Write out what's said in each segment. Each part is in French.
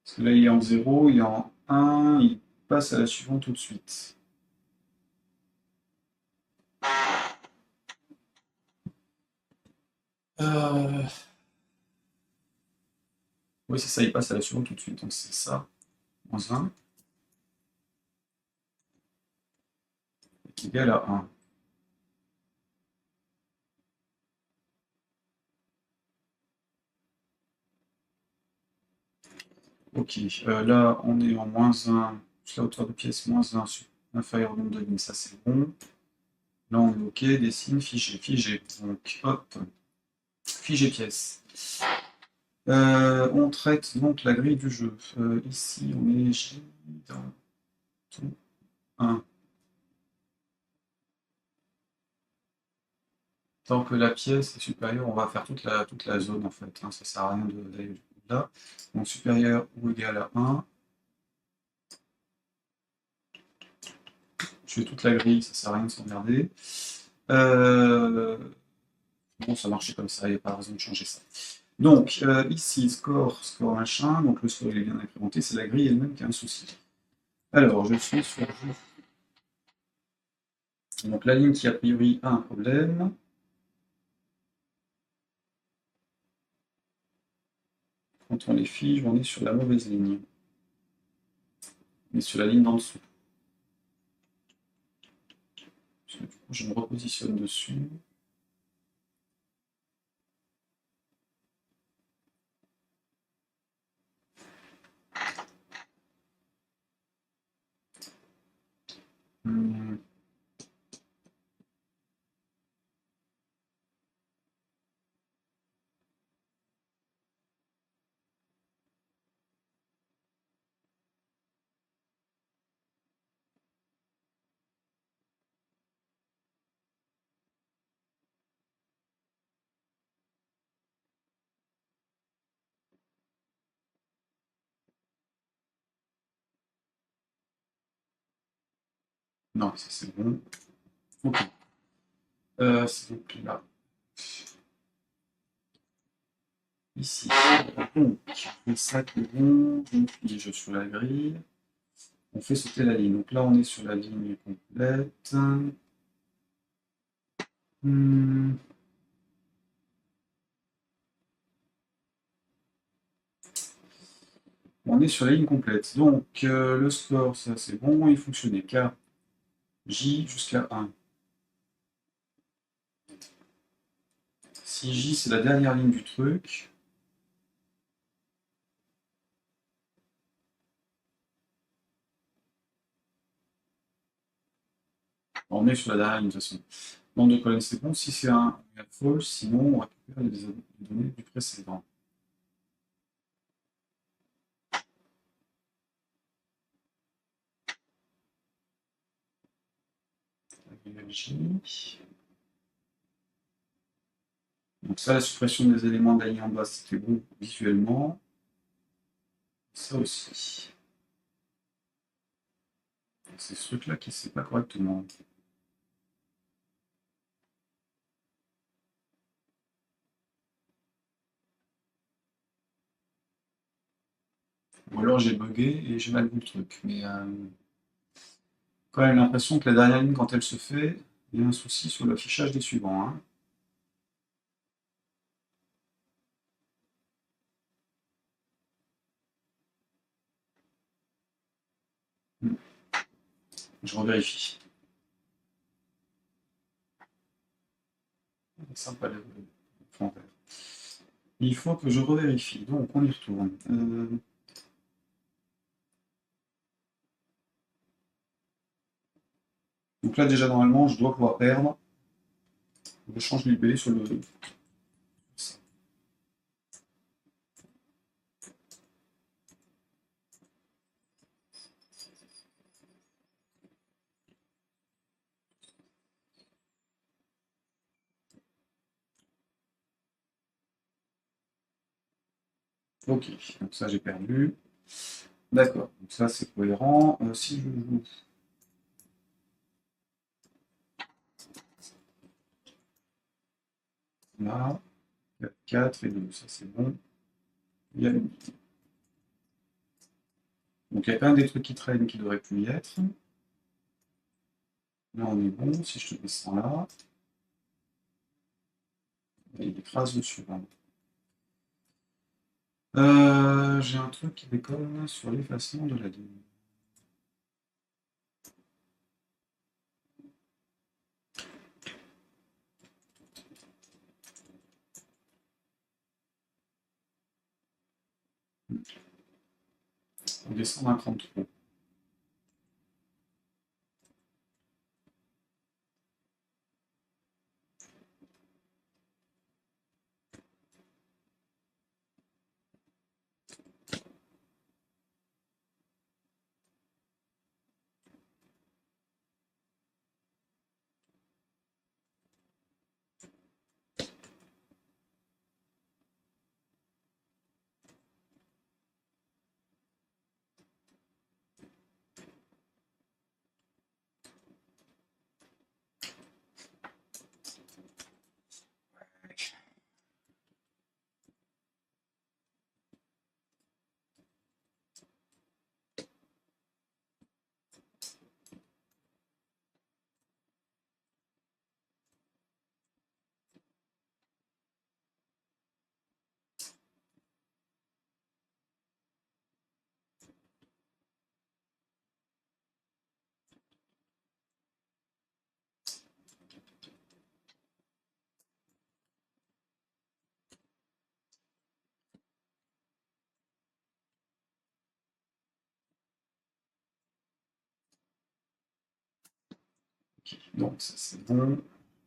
Parce que là, il est en 0, il est en 1, il passe à la suivante tout de suite. Euh, Oui, c'est ça, il passe à la suivante tout de suite. Donc c'est ça, moins 1, est égal à 1. Ok, là, on est en moins 1, plus la hauteur de pièce, moins 1 sur l'inférieur au nombre de lignes, ça c'est bon. Là, on est ok, dessine, figé, figé. Donc, hop, figé pièce. On traite donc la grille du jeu. Ici, on est J dans tout 1. Tant que la pièce est supérieure, on va faire toute la zone en fait, hein, ça sert à rien d'aller là. Donc supérieur ou égal à 1. Je fais toute la grille, ça sert à rien de s'emmerder. Euh, Bon, ça marchait comme ça, il n'y a pas raison de changer ça. Donc ici, score, score machin, donc le score il est bien incrémenté, c'est la grille elle-même qui a un souci. Alors, je suis sur donc la ligne qui a priori a un problème. Quand on les fige, on est sur la mauvaise ligne. On est sur la ligne d'en dessous. Du coup, je me repositionne dessus. Hmm. Non, ça c'est bon. Ok. C'est donc là. Ici. Donc, le sac est bon. Je fige sur la grille. On fait sauter la ligne. Donc là, on est sur la ligne complète. Hmm. On est sur la ligne complète. Donc, le score, ça c'est bon. Il fonctionnait. K, J jusqu'à 1. Si J, c'est la dernière ligne du truc. On est sur la dernière ligne de toute façon. Nombre de colonnes, c'est bon. Si c'est un false, sinon on récupère les données du précédent. J. Donc ça, la suppression des éléments de la ligne en bas, c'était bon visuellement. Ça aussi. C'est ce truc-là qui ne sait pas correctement. Ou alors j'ai bugué et j'ai mal vu le truc. Mais quand même l'impression que la dernière ligne, quand elle se fait, il y a un souci sur l'affichage des suivants, hein. Je revérifie. C'est sympa le fond vert. Il faut que je revérifie. Donc on y retourne. Donc là déjà normalement je dois pouvoir perdre. Je change l'UP sur le. Ok, donc ça j'ai perdu. D'accord, donc ça c'est cohérent. Si je joue là, 4, 4 et 2, ça c'est bon. Il y a une. Donc il y a quand même des trucs qui traînent qui devraient plus y être. Là on est bon, si je te descends là, il écrase dessus. Hein. J'ai un truc qui décolle sur l'effacement de la ligne. On descend d'un cran trop. Okay. Donc ça c'est bon.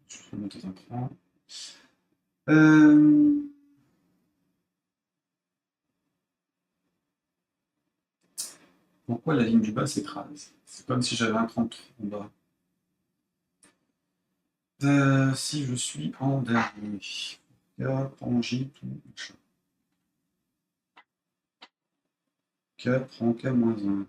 Je vais remonter un cran. Pourquoi la ligne du bas s'écrase? C'est comme si j'avais un cran trop en bas. Si je suis en dernier. K, prends J, tout machin. K, prends K-1.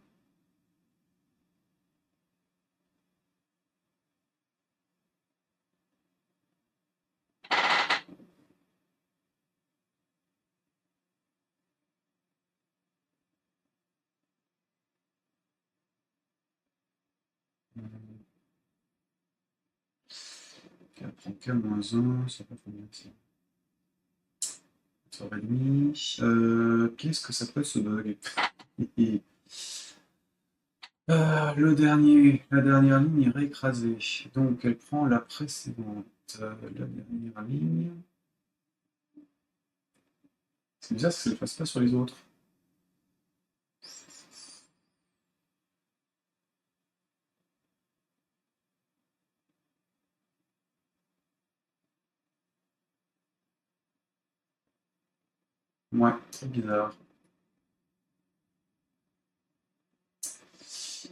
K, prends K-1, ça fait combien ça? 4h30. Qu'est-ce que ça peut être ce bug? La dernière ligne est réécrasée, donc elle prend la précédente. La dernière ligne. C'est bizarre que ça ne le fasse pas sur les autres. Ouais, très bizarre.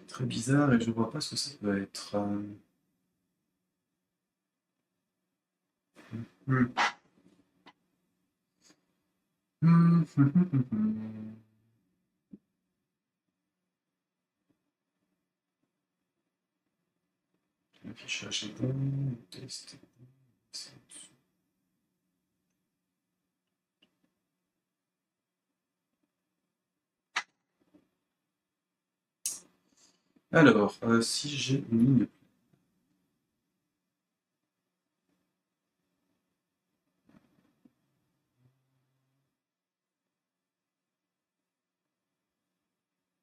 Très bizarre et je vois pas ce que ça peut être. Hmm. L'affichage est bon, le test est bon. Alors, si j'ai une ligne.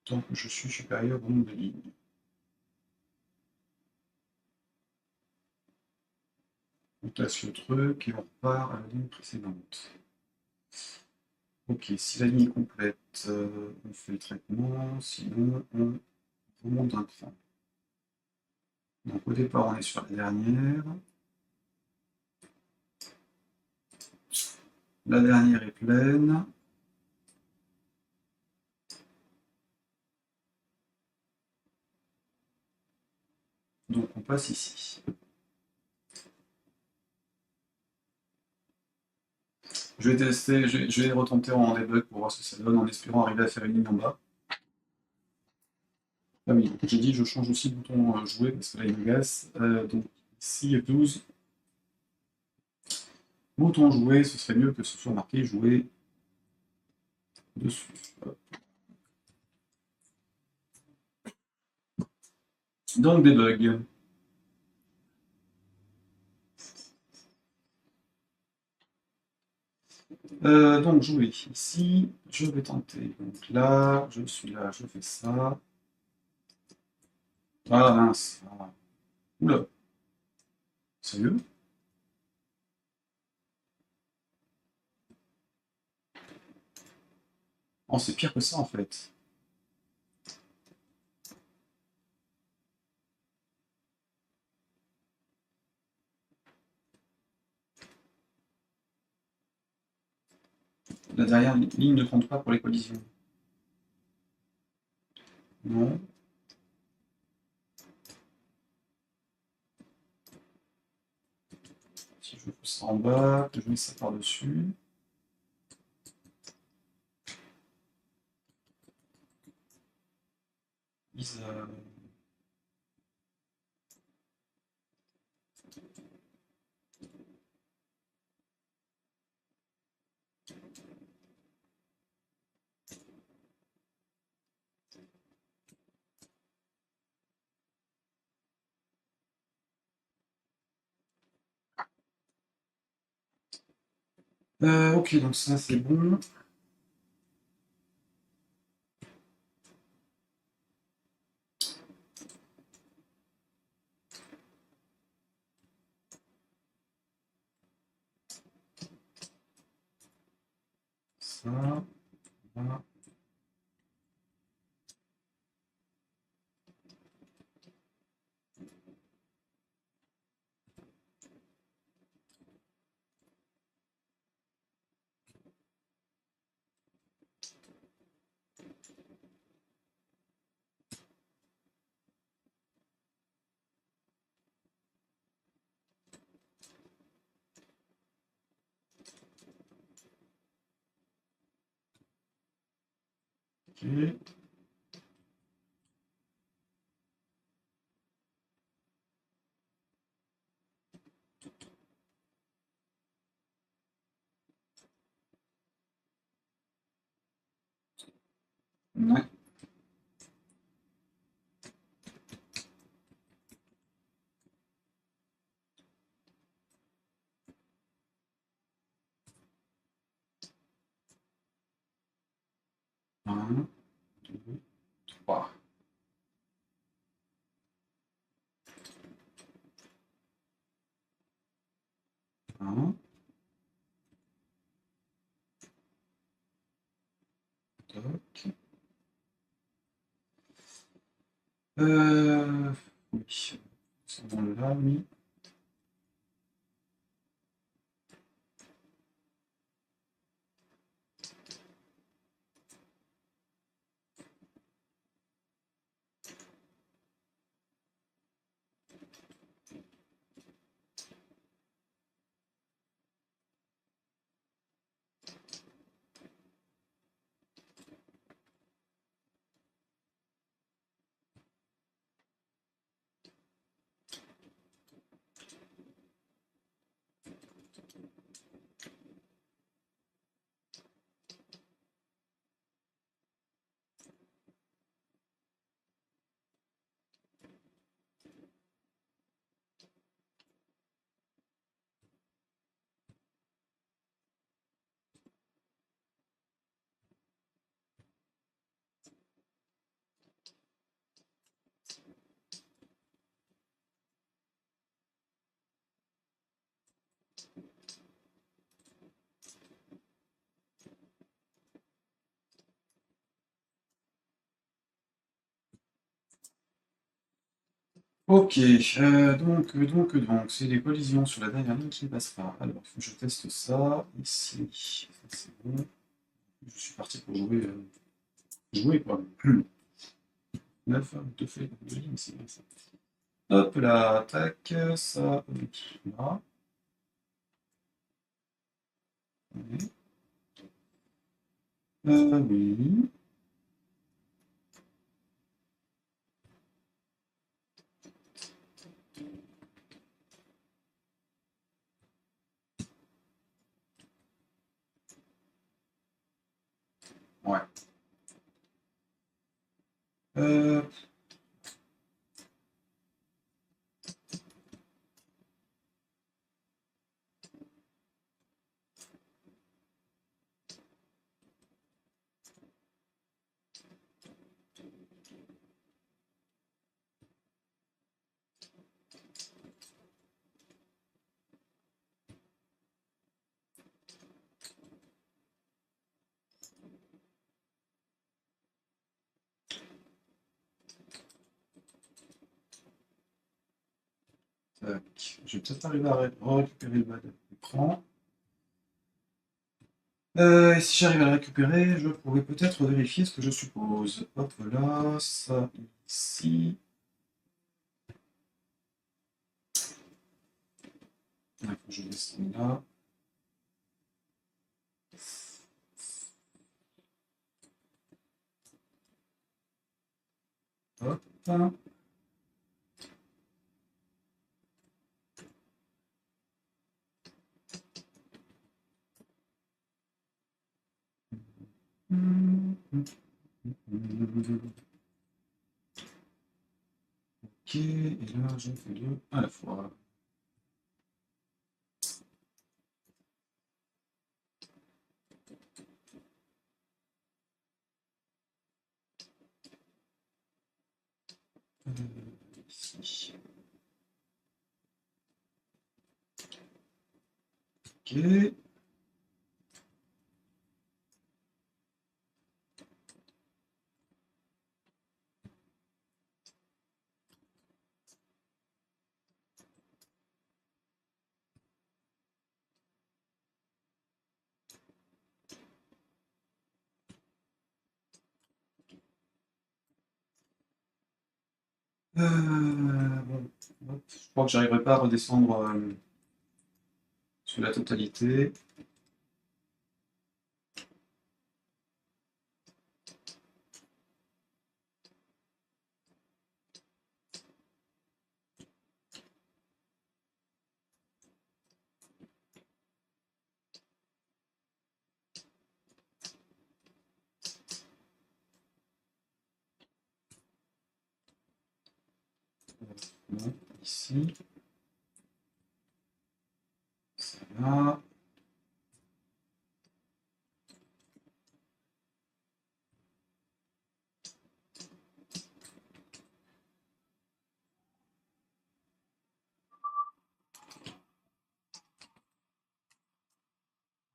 Tant que je suis supérieur au nombre de lignes. On classe le truc et on repart à la ligne précédente. Ok, si la ligne est complète, on fait le traitement, sinon on remonte d'un cran. Donc au départ on est sur la dernière. La dernière est pleine. Donc on passe ici. Je vais tester, je vais retenter en debug pour voir ce que ça donne en espérant arriver à faire une ligne en bas. Ah oui, j'ai dit je change aussi le bouton jouer parce que là il me gasse. Donc ici F12. Bouton jouer, ce serait mieux que ce soit marqué jouer dessus. Hop. Donc des bugs. Donc jouer ici, je vais tenter. Donc là, je suis là, je fais ça. Ah mince. Ah. Oula, sérieux? Oh, c'est pire que ça en fait. La dernière ligne ne compte pas pour les collisions. Non. Si je pousse ça en bas, que je mets ça par-dessus. Isa. Ok, donc ça c'est bon. Ça, voilà. Ok. Ouais. Un, deux, trois. Un, toc. Oui. C'est bon là, oui. Ok, donc, c'est des collisions sur la dernière ligne qui ne passe pas. Alors, il faut que je teste ça ici. Ça, c'est bon. Je suis parti pour jouer quoi. 9, deux faits, deux lignes, c'est bien ça. Hop là, tac, ça, là. Oui. Oui. Ouais. Euh, Tac. Je vais peut-être arriver à récupérer le bas de l'écran. Et si j'arrive à le récupérer, je pourrais peut-être vérifier ce que je suppose. Hop là, ça ici. D'accord, je descends là. Hop. Ok, et là je fais deux à la fois. Ici. Ok. Bon, hop. Je crois que j'arriverai pas à redescendre sur la totalité. Bon, ici, ça va.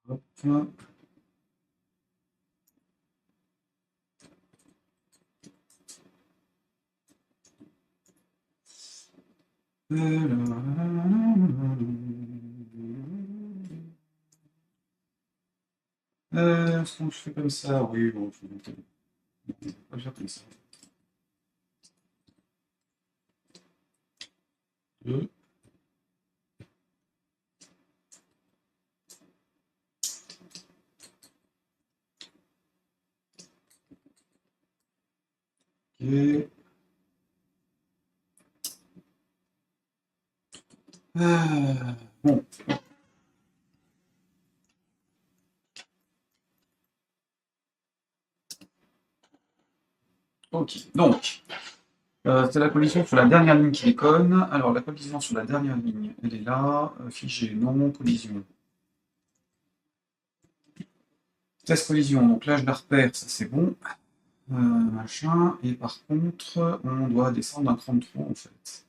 Hop. Est-ce qu'on fait comme ça? Oui, bon, on va le faire comme ça. Deux. Ok. Bon, ok. Donc, c'est la collision sur la dernière ligne qui déconne. Alors, la collision sur la dernière ligne, elle est là. Figée, non, collision. Test collision, donc là je la repère, ça c'est bon. Machin. Et par contre, on doit descendre d'un cran de trop en fait.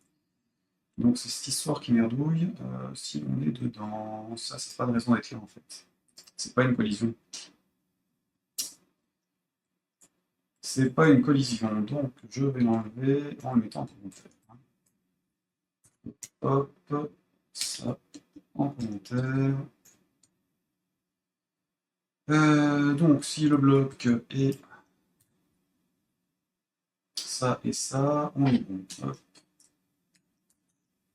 Donc c'est cette histoire qui merdouille. Si on est dedans, ça c'est pas de raison d'être là en fait. C'est pas une collision. C'est pas une collision, donc je vais l'enlever en le mettant en commentaire. Hop, ça en commentaire. Donc si le bloc est ça et ça, on est bon. Hop.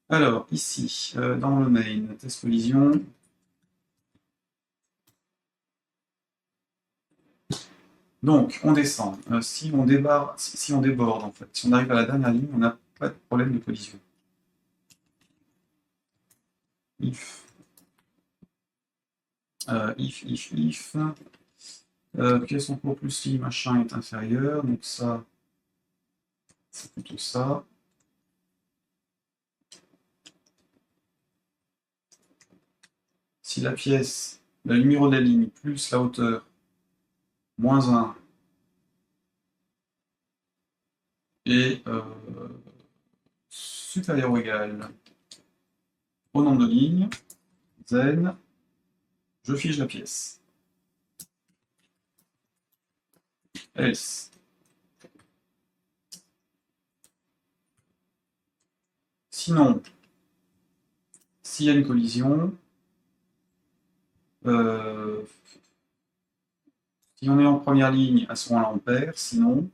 Alors ici, dans le main, test collision. Donc on descend. Si on débarre, si on déborde en fait, si on arrive à la dernière ligne, on n'a pas de problème de collision. If. If. Pièce en cours plus si machin est inférieur, donc ça, c'est plutôt ça. Si la pièce, le numéro de la ligne plus la hauteur, moins 1, est supérieur ou égal au nombre de lignes, then, je fige la pièce. Else. Sinon, s'il y a une collision, si on est en première ligne, à ce moment-là, on perd. Sinon,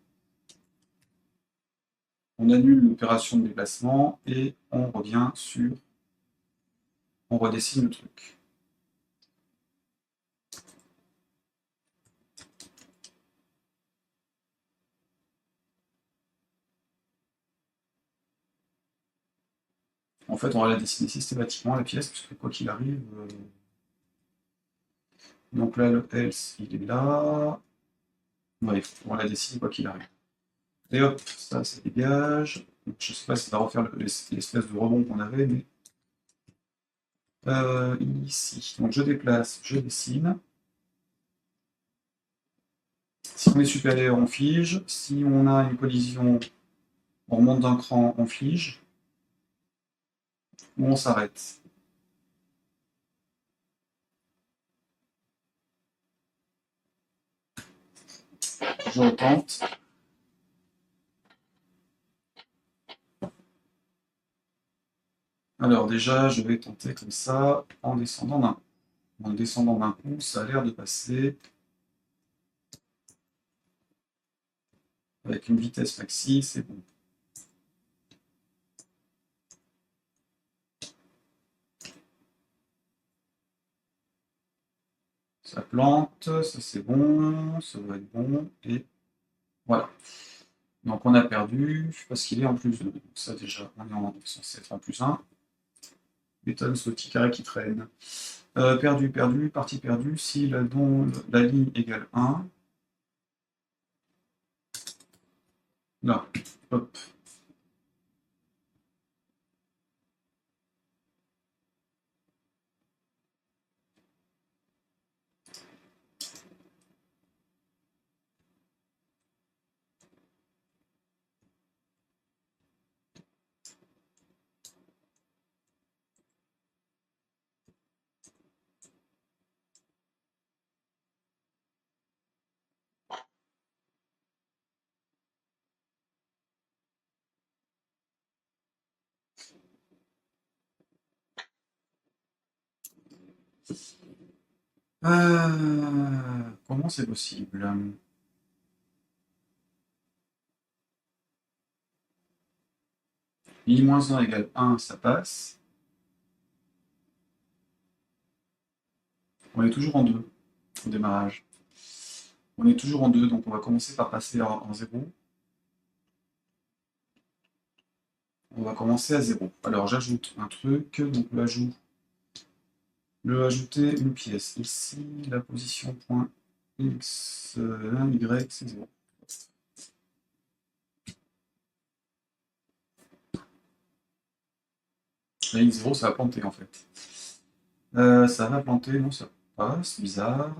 on annule l'opération de déplacement et on revient sur... On redessine le truc. En fait, on va la dessiner systématiquement, la pièce, puisque quoi qu'il arrive... Donc là, le else, il est là. Ouais, on la dessine quoi qu'il arrive. Et hop, ça dégage. Donc, je sais pas si ça va refaire l'espèce de rebond qu'on avait, mais... ici. Donc je déplace, je dessine. Si on est supérieur, on fige. Si on a une collision, on remonte d'un cran, on fige. Ou on s'arrête. Je retente. Alors déjà, je vais tenter comme ça, en descendant d'un coup. En descendant d'un coup, ça a l'air de passer avec une vitesse maxi, c'est bon. Ça plante, ça c'est bon, ça va être bon, et voilà. Donc on a perdu, parce qu'il est en plus 2. Donc ça déjà, on est censé être en plus 1. Bétonne ce petit carré qui traîne. Perdu, perdu, partie perdue, si la ligne égale 1. Là, hop. Comment c'est possible? I-1 égale 1, ça passe. On est toujours en 2 au démarrage. On est toujours en 2, donc on va commencer par passer en 0. On va commencer à 0. Alors j'ajoute un truc, donc ajouter une pièce. Ici, la position point X, Y, c'est 0. La X0, ça va planter en fait. Ça va planter, non, ça passe, bizarre.